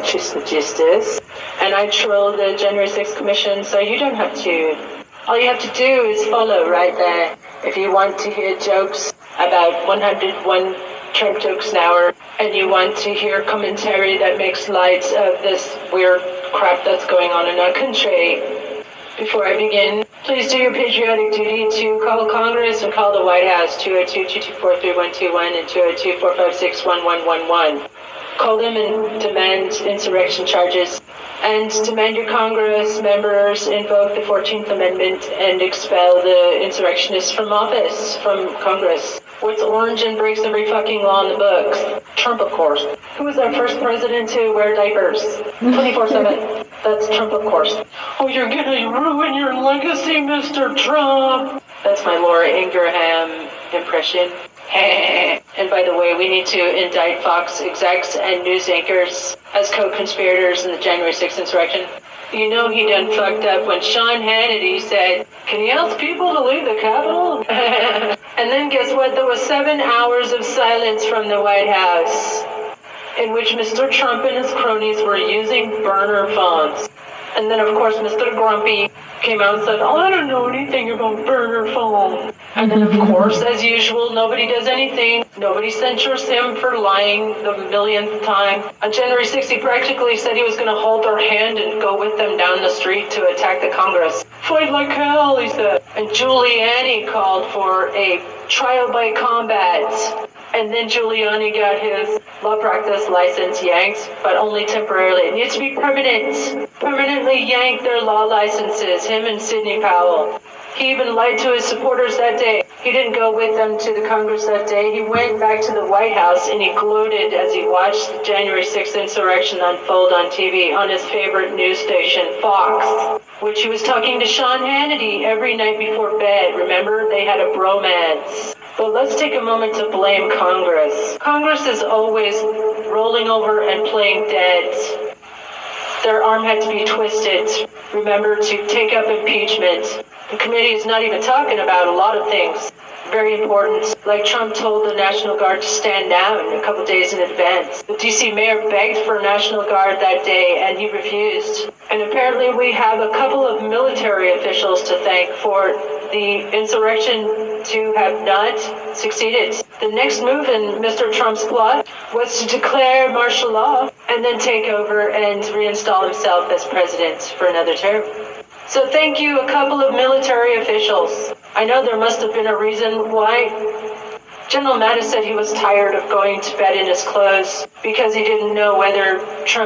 Trismegistus, and I troll the January 6th Commission, so you don't have to. All you have to do is follow right there. If you want to hear jokes about 101 Trump jokes an hour, and you want to hear commentary that makes light of this weird crap that's going on in our country. Before I begin, please do your patriotic duty to call Congress and call the White House, 202-224-3121 and 202-456-1111. Call them and demand insurrection charges, and demand your Congress members invoke the 14th Amendment and expel the insurrectionists from office, from Congress. What's orange and breaks every fucking law in the books? Trump, of course. Who was our first president to wear diapers 24/7? That's Trump, of course. Oh, you're gonna ruin your legacy, Mr. Trump. That's my Laura Ingraham impression. And by the way, we need to indict Fox execs and news anchors as co-conspirators in the January 6th insurrection. You know he done fucked up when Sean Hannity said, "Can you ask people to leave the Capitol?" And then guess what? There was 7 hours of silence from the White House in which Mr. Trump and his cronies were using burner phones. And then, of course, Mr. Grumpy came out and said, "Oh, I don't know anything about burner phone." And then, of course, as usual, nobody does anything. Nobody censures him for lying the millionth time. On January 6th, he practically said he was going to hold their hand and go with them down the street to attack the Congress. Fight like hell, he said. And Giuliani called for a trial by combat. And then Giuliani got his law practice license yanked, but only temporarily. It needs to be permanent. Permanently yank their law licenses, him and Sidney Powell. He even lied to his supporters that day. He didn't go with them to the Congress that day. He went back to the White House and he gloated as he watched the January 6th insurrection unfold on TV on his favorite news station, Fox, which he was talking to Sean Hannity every night before bed. Remember, they had a bromance. But let's take a moment to blame Congress. Congress is always rolling over and playing dead. Their arm had to be twisted, remember, to take up impeachment. The committee is not even talking about a lot of things very important, like Trump told the National Guard to stand down a couple days in advance. The D.C. mayor begged for a National Guard that day, and he refused. And apparently we have a couple of military officials to thank for the insurrection to have not succeeded. The next move in Mr. Trump's plot was to declare martial law and then take over and reinstall himself as president for another term. So thank you, a couple of military officials. I know there must have been a reason why. General Mattis said he was tired of going to bed in his clothes because he didn't know whether Trump